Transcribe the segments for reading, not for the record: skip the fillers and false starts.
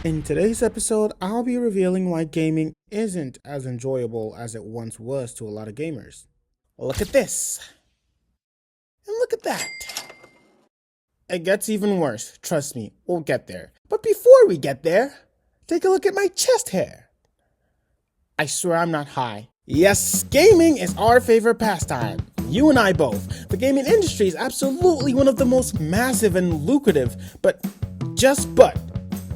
In today's episode, I'll be revealing why gaming isn't as enjoyable as it once was to a lot of gamers. Look at this. And look at that. It gets even worse. Trust me, we'll get there. But before we get there, take a look at my chest hair. I swear I'm not high. Yes, gaming is our favorite pastime. You and I both. The gaming industry is absolutely one of the most massive and lucrative, but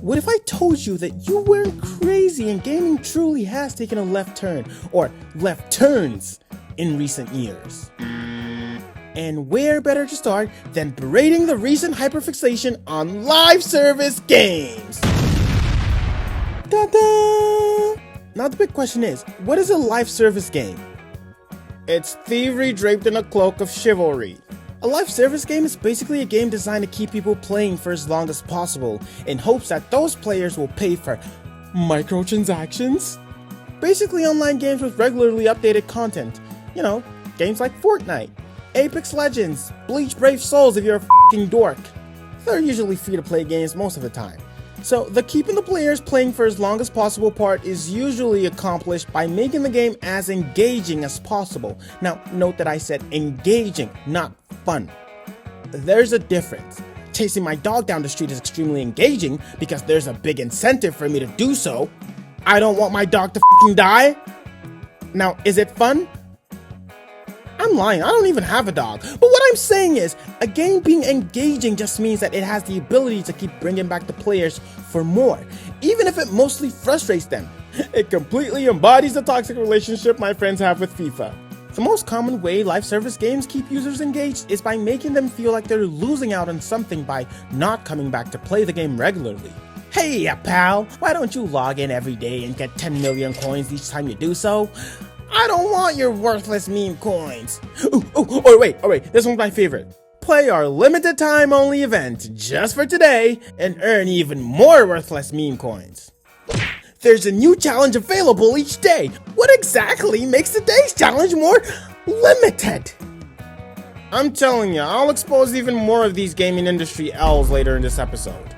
what if I told you that you weren't crazy and gaming truly has taken a left turn, or left turns, in recent years? And where better to start than berating the recent hyperfixation on live service games? Ta-da! Now the big question is, what is a live service game? It's thievery draped in a cloak of chivalry. A live service game is basically a game designed to keep people playing for as long as possible, in hopes that those players will pay for microtransactions. Basically online games with regularly updated content. You know, games like Fortnite, Apex Legends, Bleach Brave Souls if you're a f***ing dork. They're usually free to play games most of the time. So the keeping the players playing for as long as possible part is usually accomplished by making the game as engaging as possible. Now note that I said engaging, not fun. There's a difference. Chasing my dog down the street is extremely engaging because there's a big incentive for me to do so. I don't want my dog to f***ing die. Now, is it fun? I'm lying, I don't even have a dog. But what I'm saying is, a game being engaging just means that it has the ability to keep bringing back the players for more, even if it mostly frustrates them. It completely embodies the toxic relationship my friends have with FIFA. The most common way live service games keep users engaged is by making them feel like they're losing out on something by not coming back to play the game regularly. Hey pal, why don't you log in every day and get 10 million coins each time you do so? I don't want your worthless meme coins. Wait, this one's my favorite. Play our limited time only event just for today and earn even more worthless meme coins. There's a new challenge available each day. What exactly makes today's challenge more limited? I'm telling you, I'll expose even more of these gaming industry L's later in this episode.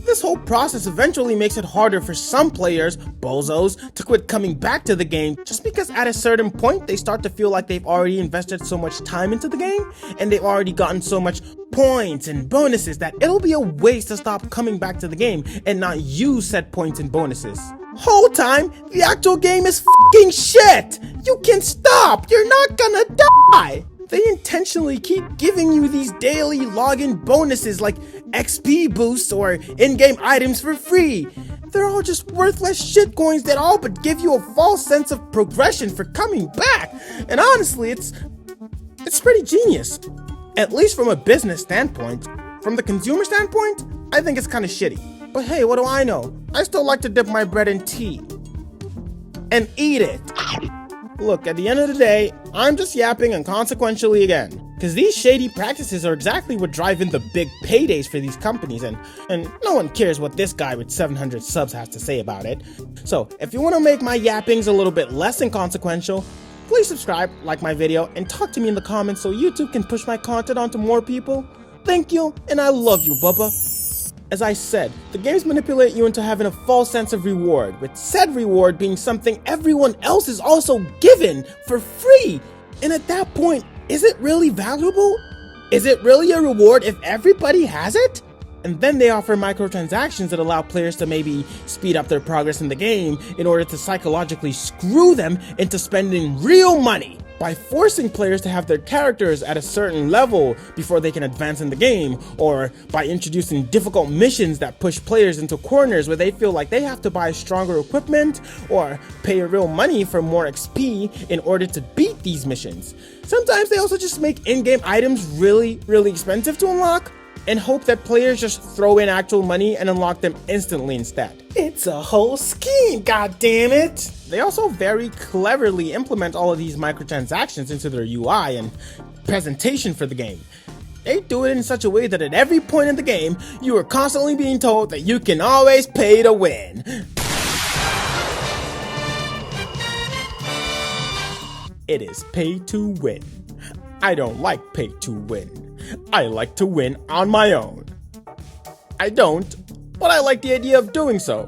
This whole process eventually makes it harder for some players, bozos, to quit coming back to the game just because at a certain point they start to feel like they've already invested so much time into the game and they've already gotten so much points and bonuses that it'll be a waste to stop coming back to the game and not use said points and bonuses. Whole time, the actual game is f***ing shit! You can stop! You're not gonna die! They intentionally keep giving you these daily login bonuses like XP boosts or in-game items for free. They're all just worthless shitcoins that all but give you a false sense of progression for coming back. And honestly, it's pretty genius. At least from a business standpoint. From the consumer standpoint, I think it's kind of shitty. But hey, what do I know? I still like to dip my bread in tea. And eat it. Look, at the end of the day, I'm just yapping inconsequentially again. Because these shady practices are exactly what drive in the big paydays for these companies, and no one cares what this guy with 700 subs has to say about it. So, if you want to make my yappings a little bit less inconsequential, please subscribe, like my video, and talk to me in the comments so YouTube can push my content onto more people. Thank you, and I love you, Bubba. As I said, the games manipulate you into having a false sense of reward, with said reward being something everyone else is also given for free. And at that point, is it really valuable? Is it really a reward if everybody has it? And then they offer microtransactions that allow players to maybe speed up their progress in the game in order to psychologically screw them into spending real money by forcing players to have their characters at a certain level before they can advance in the game, or by introducing difficult missions that push players into corners where they feel like they have to buy stronger equipment or pay real money for more XP in order to beat these missions. Sometimes they also just make in-game items really expensive to unlock and hope that players just throw in actual money and unlock them instantly instead. It's a whole scheme, goddammit! They also very cleverly implement all of these microtransactions into their UI and presentation for the game. They do it in such a way that at every point in the game, you are constantly being told that you can always pay to win. It is pay to win. I don't like pay to win. I like to win on my own. I don't but I like the idea of doing so.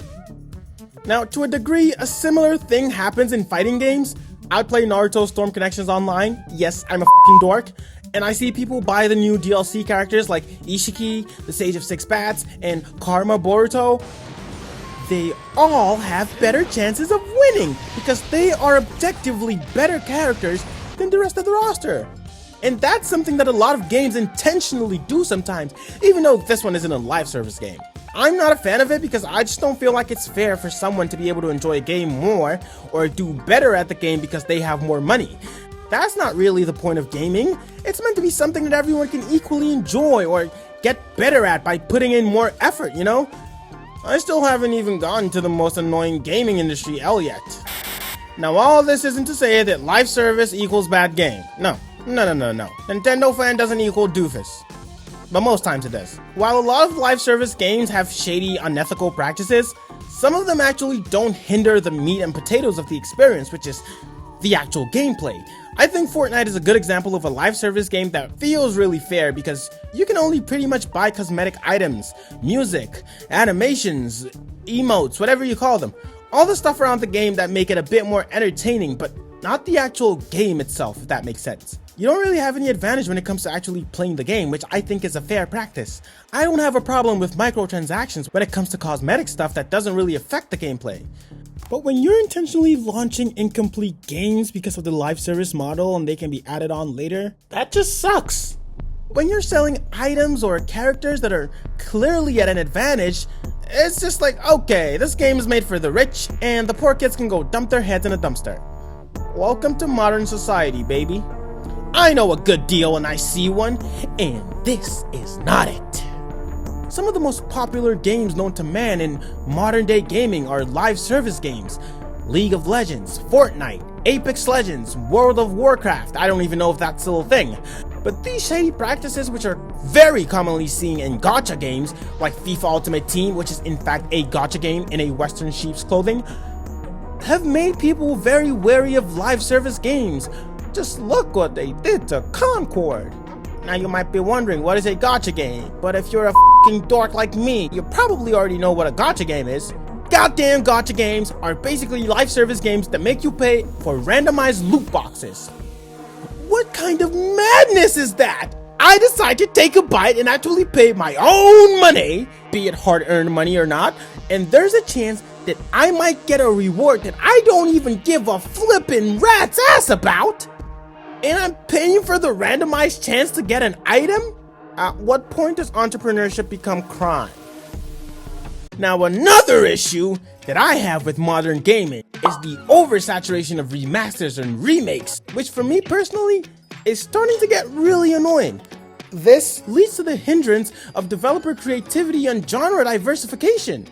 Now, to a degree, a similar thing happens in fighting games. I play Naruto Storm Connections online. Yes, I'm a f***ing dork. And I see people buy the new DLC characters like Ishiki, the Sage of Six Bats, and Karma Boruto. They all have better chances of winning because they are objectively better characters than the rest of the roster. And that's something that a lot of games intentionally do sometimes, even though this one isn't a live service game. I'm not a fan of it because I just don't feel like it's fair for someone to be able to enjoy a game more or do better at the game because they have more money. That's not really the point of gaming. It's meant to be something that everyone can equally enjoy or get better at by putting in more effort, you know? I still haven't even gotten to the most annoying gaming industry L yet. Now all this isn't to say that live service equals bad game. No. Nintendo fan doesn't equal doofus. But most times it does. While a lot of live service games have shady, unethical practices, some of them actually don't hinder the meat and potatoes of the experience, which is the actual gameplay. I think Fortnite is a good example of a live service game that feels really fair because you can only pretty much buy cosmetic items, music, animations, emotes, whatever you call them. All the stuff around the game that make it a bit more entertaining, but not the actual game itself, if that makes sense. You don't really have any advantage when it comes to actually playing the game, which I think is a fair practice. I don't have a problem with microtransactions when it comes to cosmetic stuff that doesn't really affect the gameplay. But when you're intentionally launching incomplete games because of the live service model and they can be added on later, that just sucks. When you're selling items or characters that are clearly at an advantage, it's just like, okay, this game is made for the rich and the poor kids can go dump their heads in a dumpster. Welcome to modern society, baby. I know a good deal when I see one, and this is not it. Some of the most popular games known to man in modern day gaming are live service games. League of Legends, Fortnite, Apex Legends, World of Warcraft, I don't even know if that's still a thing. But these shady practices, which are very commonly seen in gacha games, like FIFA Ultimate Team, which is in fact a gacha game in a Western sheep's clothing, have made people very wary of live service games. Just look what they did to Concord. Now you might be wondering, what is a gacha game? But if you're a f***ing dork like me, you probably already know what a gacha game is. Goddamn gacha games are basically live service games that make you pay for randomized loot boxes. What kind of madness is that? I decide to take a bite and actually pay my own money, be it hard-earned money or not, and there's a chance that I might get a reward that I don't even give a flippin' rat's ass about. And I'm paying for the randomized chance to get an item? At what point does entrepreneurship become crime? Now another issue that I have with modern gaming is the oversaturation of remasters and remakes, which for me personally is starting to get really annoying. This leads to the hindrance of developer creativity and genre diversification.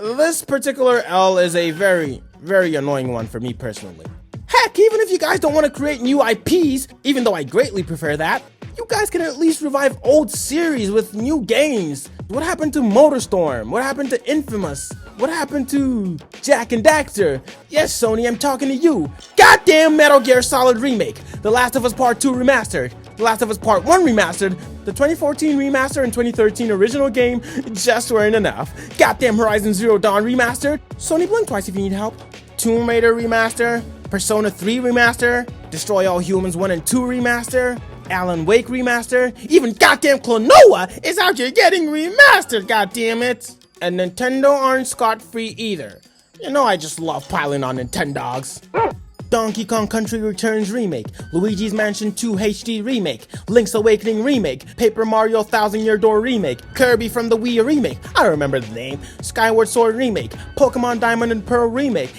This particular L is a very annoying one for me personally. Heck, even if you guys don't want to create new IPs, even though I greatly prefer that, you guys can at least revive old series with new games. What happened to MotorStorm? What happened to Infamous? What happened to Jak and Daxter? Yes, Sony, I'm talking to you. Goddamn Metal Gear Solid Remake, The Last of Us Part 2 Remastered, The Last of Us Part 1 Remastered, the 2014 remaster and 2013 original game just weren't enough. Goddamn Horizon Zero Dawn Remastered, Sony blink twice if you need help. Tomb Raider Remaster, Persona 3 Remaster, Destroy All Humans 1 and 2 Remaster, Alan Wake Remaster, even goddamn Klonoa is out here getting remastered, goddammit! And Nintendo aren't scot-free either. You know I just love piling on Nintendogs. Donkey Kong Country Returns Remake, Luigi's Mansion 2 HD Remake, Link's Awakening Remake, Paper Mario Thousand Year Door Remake, Kirby from the Wii Remake, I don't remember the name, Skyward Sword Remake, Pokemon Diamond and Pearl Remake.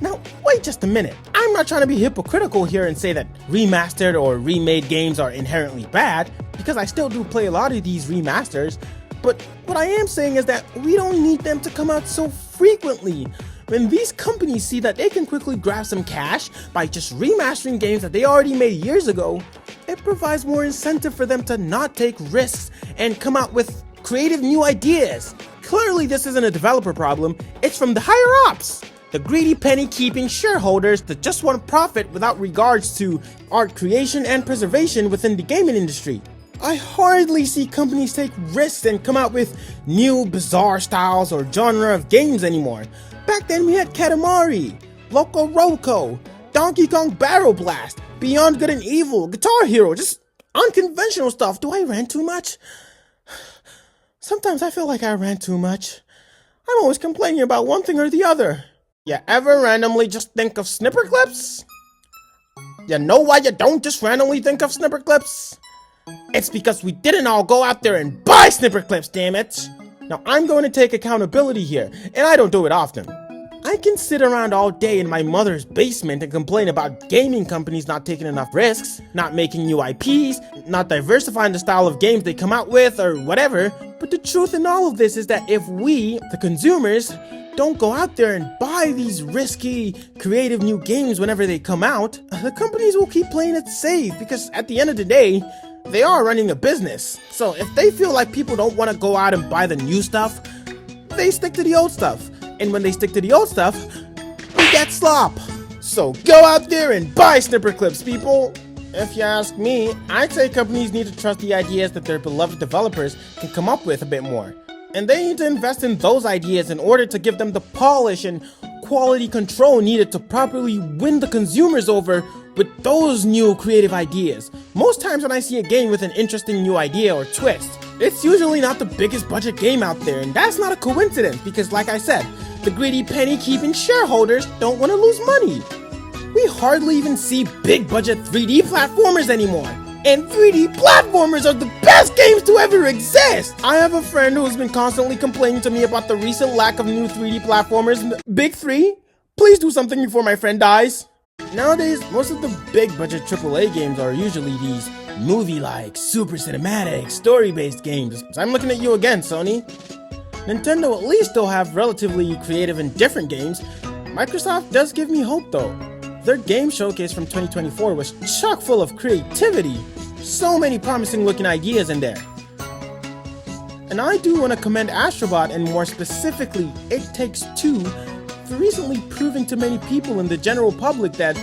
Now, wait just a minute. I'm not trying to be hypocritical here and say that remastered or remade games are inherently bad, because I still do play a lot of these remasters, but what I am saying is that we don't need them to come out so frequently. When these companies see that they can quickly grab some cash by just remastering games that they already made years ago, it provides more incentive for them to not take risks and come out with creative new ideas. Clearly this isn't a developer problem, it's from the higher ups. The greedy penny-keeping shareholders that just want profit without regards to art creation and preservation within the gaming industry. I hardly see companies take risks and come out with new bizarre styles or genre of games anymore. Back then we had Katamari, Loco Roco, Donkey Kong Barrel Blast, Beyond Good and Evil, Guitar Hero, just unconventional stuff. Do I rant too much? Sometimes I feel like I rant too much. I'm always complaining about one thing or the other. You ever randomly just think of snipper clips? You know why you don't just randomly think of snipper clips? It's because we didn't all go out there and buy snipper clips, damn it! Now I'm going to take accountability here, and I don't do it often. I can sit around all day in my mother's basement and complain about gaming companies not taking enough risks, not making new IPs, not diversifying the style of games they come out with, or whatever. But the truth in all of this is that if we, the consumers, don't go out there and buy these risky, creative new games whenever they come out, the companies will keep playing it safe because at the end of the day, they are running a business. So if they feel like people don't want to go out and buy the new stuff, they stick to the old stuff. And when they stick to the old stuff, we get slop. So go out there and buy snipper clips, people. If you ask me, I'd say companies need to trust the ideas that their beloved developers can come up with a bit more. And they need to invest in those ideas in order to give them the polish and quality control needed to properly win the consumers over with those new creative ideas. Most times when I see a game with an interesting new idea or twist, it's usually not the biggest budget game out there, and that's not a coincidence because, like I said, the greedy penny-keeping shareholders don't want to lose money. We hardly even see big budget 3D platformers anymore. And 3D platformers are the best games to ever exist! I have a friend who's been constantly complaining to me about the recent lack of new 3D platformers. Big 3? Please do something before my friend dies. Nowadays, most of the big budget AAA games are usually these movie-like, super cinematic, story-based games. So I'm looking at you again, Sony. Nintendo at least still have relatively creative and different games. Microsoft does give me hope though. Their game showcase from 2024 was chock full of creativity. So many promising looking ideas in there. And I do want to commend Astrobot and more specifically It Takes Two for recently proving to many people in the general public that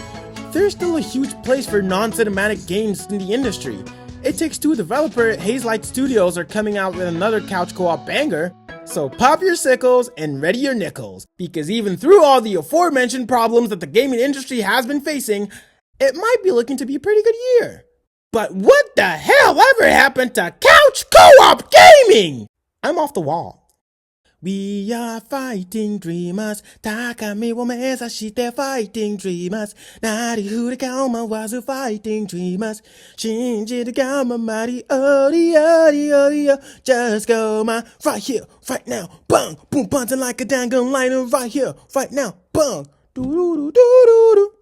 there's still a huge place for non-cinematic games in the industry. It Takes Two developer Hazelight Studios are coming out with another couch co-op banger. So pop your sickles and ready your nickels, because even through all the aforementioned problems that the gaming industry has been facing, it might be looking to be a pretty good year. But what the hell ever happened to couch co-op gaming? I'm off the wall. We are fighting dreamers. Takami wo mezashite fighting dreamers. Nari furikauma wazu fighting dreamers. Shinjite gamma mari ori ori ori. Just go my right here, right now. Bang, boom, bouncing like a dang gun liner right here, right now. Bang, do do do do do do.